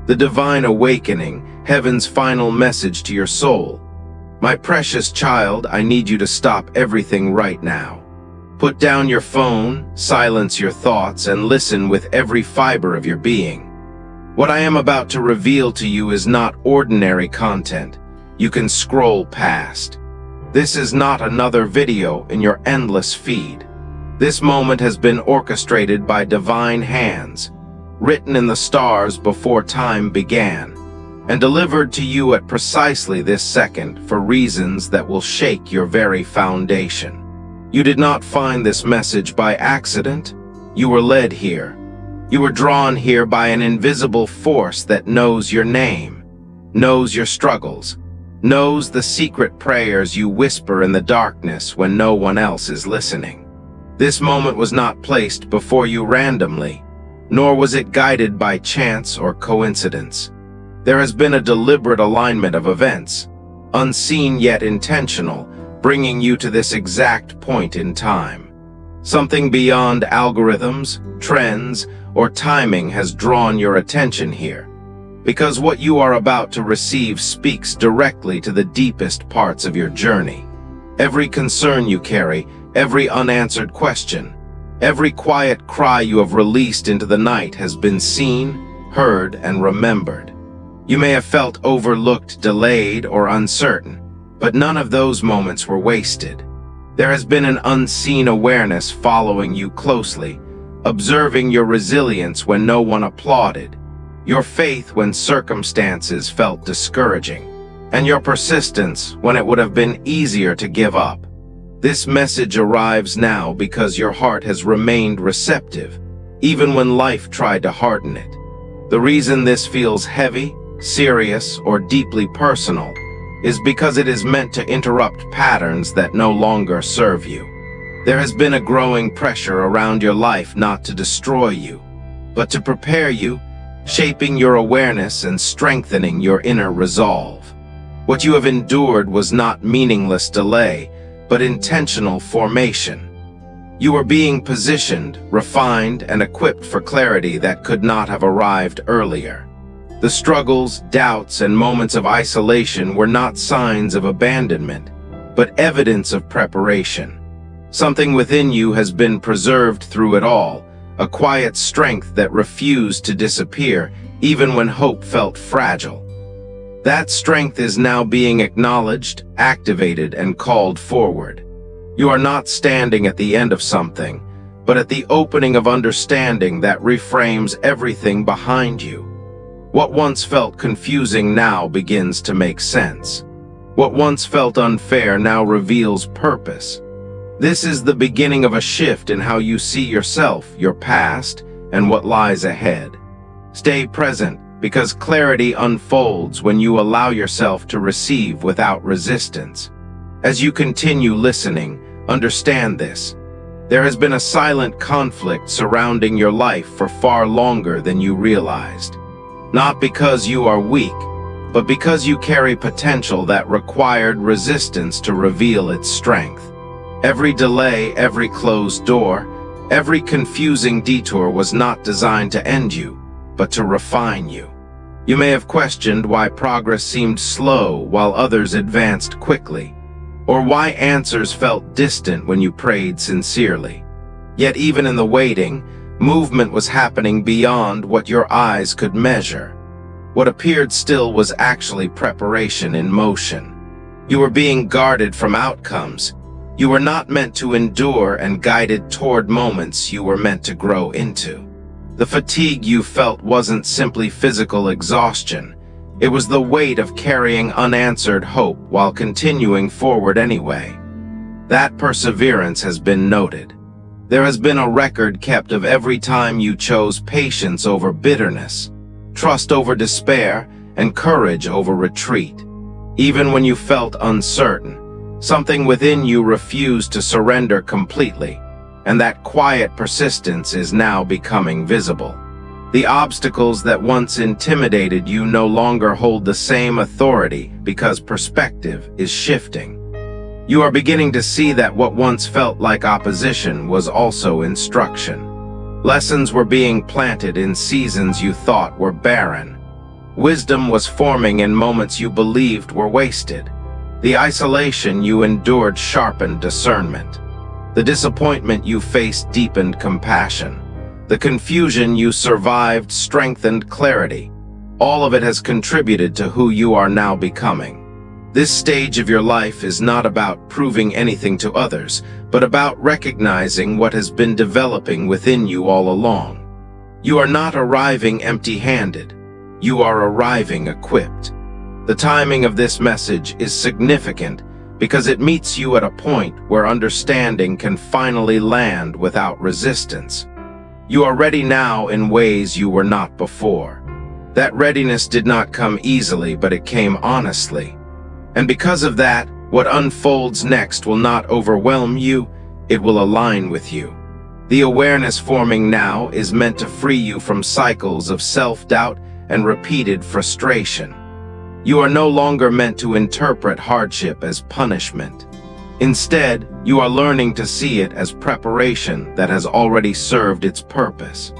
The divine awakening, heaven's final message to your soul. My precious child, I need you to stop everything right now. Put down your phone, silence your thoughts, and listen with every fiber of your being. What I am about to reveal to you is not ordinary content you can scroll past. This is not another video in your endless feed. This moment has been orchestrated by divine hands, written in the stars before time began, and delivered to you at precisely this second for reasons that will shake your very foundation. You did not find this message by accident. You were led here. You were drawn here by an invisible force that knows your name, knows your struggles, knows the secret prayers you whisper in the darkness when no one else is listening. This moment was not placed before you randomly, nor was it guided by chance or coincidence. There has been a deliberate alignment of events, unseen yet intentional, bringing you to this exact point in time. Something beyond algorithms, trends, or timing has drawn your attention here, because what you are about to receive speaks directly to the deepest parts of your journey. Every concern you carry, every unanswered question, every quiet cry you have released into the night has been seen, heard, and remembered. You may have felt overlooked, delayed, or uncertain, but none of those moments were wasted. There has been an unseen awareness following you closely, observing your resilience when no one applauded, your faith when circumstances felt discouraging, and your persistence when it would have been easier to give up. This message arrives now because your heart has remained receptive, even when life tried to harden it. The reason this feels heavy, serious, or deeply personal is because it is meant to interrupt patterns that no longer serve you. There has been a growing pressure around your life not to destroy you, but to prepare you, shaping your awareness and strengthening your inner resolve. What you have endured was not meaningless delay, but intentional formation. You are being positioned, refined, and equipped for clarity that could not have arrived earlier. The struggles, doubts, and moments of isolation were not signs of abandonment, but evidence of preparation. Something within you has been preserved through it all, a quiet strength that refused to disappear even when hope felt fragile. That strength is now being acknowledged, activated, and called forward. You are not standing at the end of something, but at the opening of understanding that reframes everything behind you. What once felt confusing now begins to make sense. What once felt unfair now reveals purpose. This is the beginning of a shift in how you see yourself, your past, and what lies ahead. Stay present, because clarity unfolds when you allow yourself to receive without resistance. As you continue listening, understand this. There has been a silent conflict surrounding your life for far longer than you realized. Not because you are weak, but because you carry potential that required resistance to reveal its strength. Every delay, every closed door, every confusing detour was not designed to end you, but to refine you. You may have questioned why progress seemed slow while others advanced quickly, or why answers felt distant when you prayed sincerely. Yet even in the waiting, movement was happening beyond what your eyes could measure. What appeared still was actually preparation in motion. You were being guarded from outcomes. You were not meant to endure and guided toward moments you were meant to grow into. The fatigue you felt wasn't simply physical exhaustion. It was the weight of carrying unanswered hope while continuing forward anyway. That perseverance has been noted. There has been a record kept of every time you chose patience over bitterness, trust over despair, and courage over retreat. Even when you felt uncertain, something within you refused to surrender completely, and that quiet persistence is now becoming visible. The obstacles that once intimidated you no longer hold the same authority because perspective is shifting. You are beginning to see that what once felt like opposition was also instruction. Lessons were being planted in seasons you thought were barren. Wisdom was forming in moments you believed were wasted. The isolation you endured sharpened discernment. The disappointment you faced deepened compassion. The confusion you survived strengthened clarity. All of it has contributed to who you are now becoming. This stage of your life is not about proving anything to others, but about recognizing what has been developing within you all along. You are not arriving empty-handed. You are arriving equipped. The timing of this message is significant because it meets you at a point where understanding can finally land without resistance. You are ready now in ways you were not before. That readiness did not come easily, but it came honestly. And because of that, what unfolds next will not overwhelm you, it will align with you. The awareness forming now is meant to free you from cycles of self-doubt and repeated frustration. You are no longer meant to interpret hardship as punishment. Instead, you are learning to see it as preparation that has already served its purpose.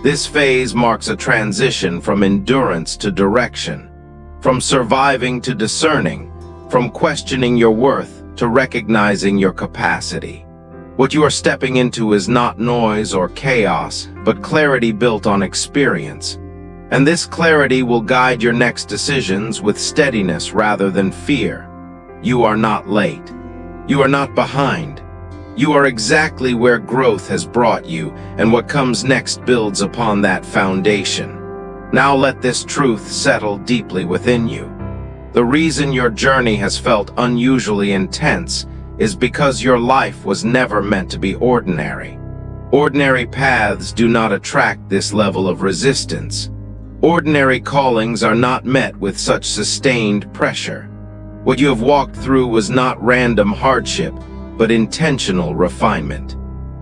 This phase marks a transition from endurance to direction, from surviving to discerning, from questioning your worth to recognizing your capacity. What you are stepping into is not noise or chaos, but clarity built on experience. And this clarity will guide your next decisions with steadiness rather than fear. You are not late. You are not behind. You are exactly where growth has brought you, and what comes next builds upon that foundation. Now let this truth settle deeply within you. The reason your journey has felt unusually intense is because your life was never meant to be ordinary. Ordinary paths do not attract this level of resistance. Ordinary callings are not met with such sustained pressure. What you have walked through was not random hardship, but intentional refinement.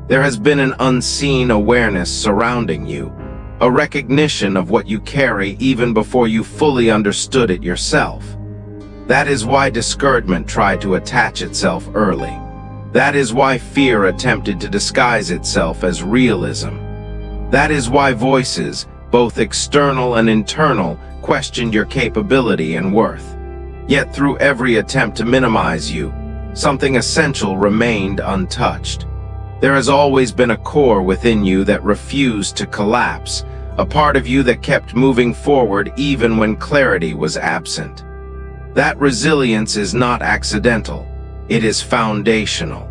There has been an unseen awareness surrounding you, a recognition of what you carry even before you fully understood it yourself. That is why discouragement tried to attach itself early. That is why fear attempted to disguise itself as realism. That is why voices, both external and internal, questioned your capability and worth. Yet through every attempt to minimize you, something essential remained untouched. There has always been a core within you that refused to collapse, a part of you that kept moving forward even when clarity was absent. That resilience is not accidental, it is foundational.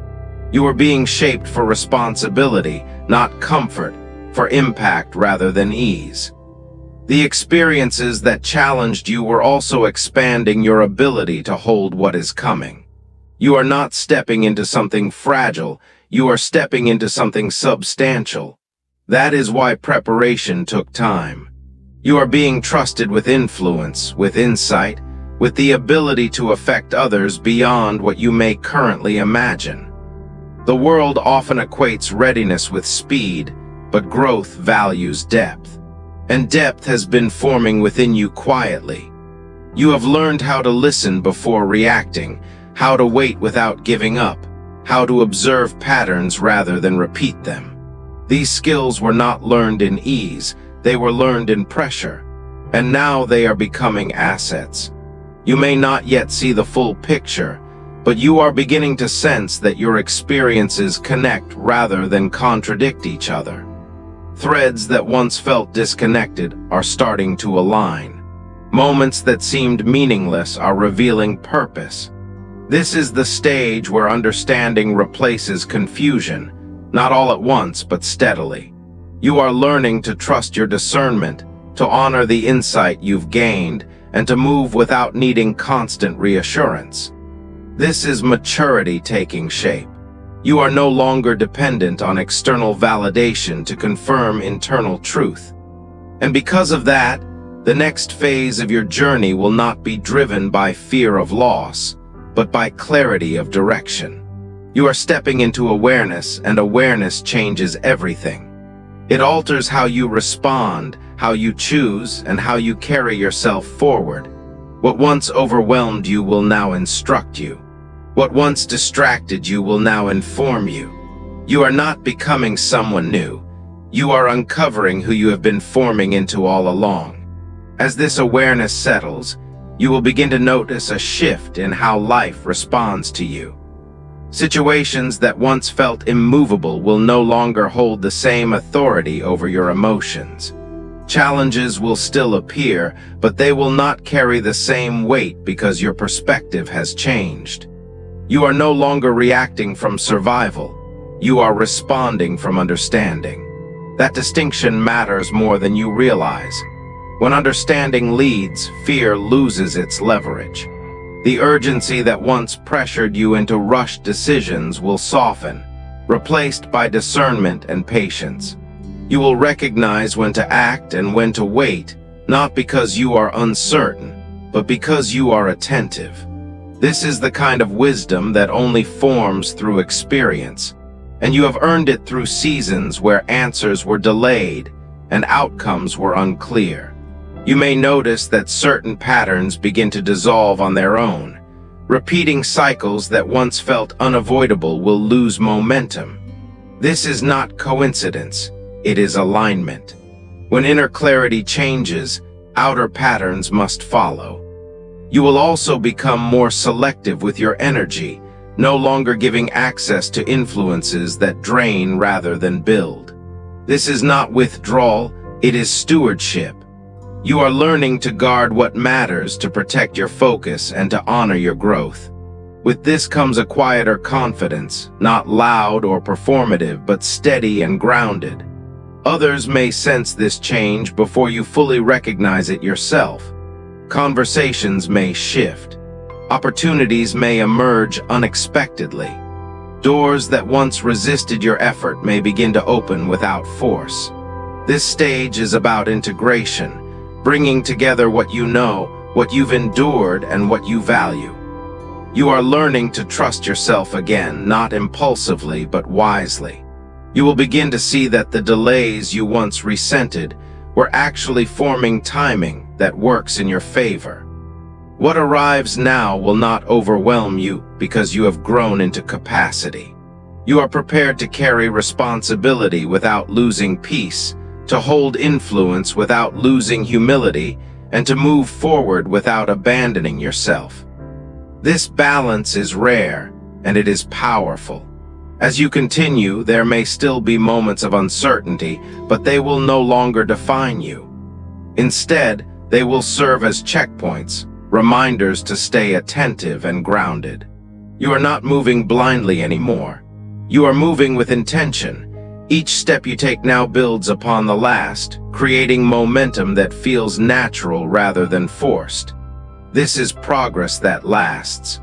You are being shaped for responsibility, not comfort, for impact rather than ease. The experiences that challenged you were also expanding your ability to hold what is coming. You are not stepping into something fragile, you are stepping into something substantial. That is why preparation took time. You are being trusted with influence, with insight, with the ability to affect others beyond what you may currently imagine. The world often equates readiness with speed, but growth values depth. And depth has been forming within you quietly. You have learned how to listen before reacting, how to wait without giving up, how to observe patterns rather than repeat them. These skills were not learned in ease, they were learned in pressure, and now they are becoming assets. You may not yet see the full picture, but you are beginning to sense that your experiences connect rather than contradict each other. Threads that once felt disconnected are starting to align. Moments that seemed meaningless are revealing purpose. This is the stage where understanding replaces confusion, not all at once but steadily. You are learning to trust your discernment, to honor the insight you've gained, and to move without needing constant reassurance. This is maturity taking shape. You are no longer dependent on external validation to confirm internal truth. And because of that, the next phase of your journey will not be driven by fear of loss, but by clarity of direction. You are stepping into awareness, and awareness changes everything. It alters how you respond, how you choose, and how you carry yourself forward. What once overwhelmed you will now instruct you. What once distracted you will now inform you. You are not becoming someone new. You are uncovering who you have been forming into all along. As this awareness settles, you will begin to notice a shift in how life responds to you. Situations that once felt immovable will no longer hold the same authority over your emotions. Challenges will still appear, but they will not carry the same weight because your perspective has changed. You are no longer reacting from survival. You are responding from understanding. That distinction matters more than you realize. When understanding leads, fear loses its leverage. The urgency that once pressured you into rushed decisions will soften, replaced by discernment and patience. You will recognize when to act and when to wait, not because you are uncertain, but because you are attentive. This is the kind of wisdom that only forms through experience, and you have earned it through seasons where answers were delayed and outcomes were unclear. You may notice that certain patterns begin to dissolve on their own. Repeating cycles that once felt unavoidable will lose momentum. This is not coincidence, it is alignment. When inner clarity changes, outer patterns must follow. You will also become more selective with your energy, no longer giving access to influences that drain rather than build. This is not withdrawal, it is stewardship. You are learning to guard what matters, to protect your focus, and to honor your growth. With this comes a quieter confidence, not loud or performative, but steady and grounded. Others may sense this change before you fully recognize it yourself. Conversations may shift. Opportunities may emerge unexpectedly. Doors that once resisted your effort may begin to open without force. This stage is about integration, bringing together what you know, what you've endured, and what you value. You are learning to trust yourself again, not impulsively, but wisely. You will begin to see that the delays you once resented were actually forming timing that works in your favor. What arrives now will not overwhelm you because you have grown into capacity. You are prepared to carry responsibility without losing peace, to hold influence without losing humility, and to move forward without abandoning yourself. This balance is rare, and it is powerful. As you continue, there may still be moments of uncertainty, but they will no longer define you. Instead, they will serve as checkpoints, reminders to stay attentive and grounded. You are not moving blindly anymore. You are moving with intention. Each step you take now builds upon the last, creating momentum that feels natural rather than forced. This is progress that lasts.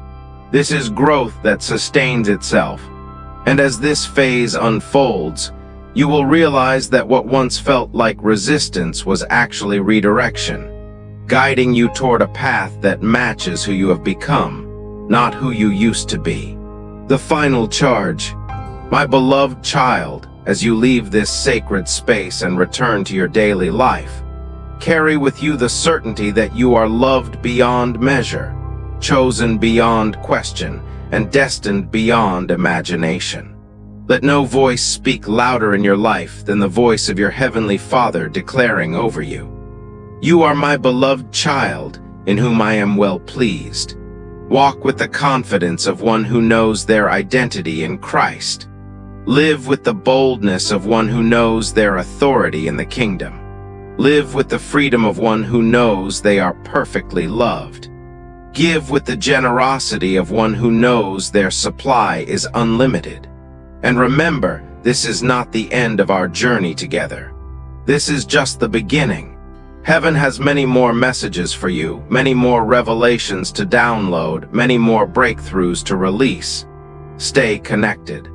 This is growth that sustains itself. And as this phase unfolds, you will realize that what once felt like resistance was actually redirection, guiding you toward a path that matches who you have become, not who you used to be. The final charge. My beloved child, as you leave this sacred space and return to your daily life, carry with you the certainty that you are loved beyond measure, chosen beyond question, and destined beyond imagination. Let no voice speak louder in your life than the voice of your Heavenly Father declaring over you. You are my beloved child, in whom I am well pleased. Walk with the confidence of one who knows their identity in Christ. Live with the boldness of one who knows their authority in the kingdom. Live with the freedom of one who knows they are perfectly loved. Give with the generosity of one who knows their supply is unlimited. And remember, this is not the end of our journey together. This is just the beginning. Heaven has many more messages for you, many more revelations to download, many more breakthroughs to release. Stay connected.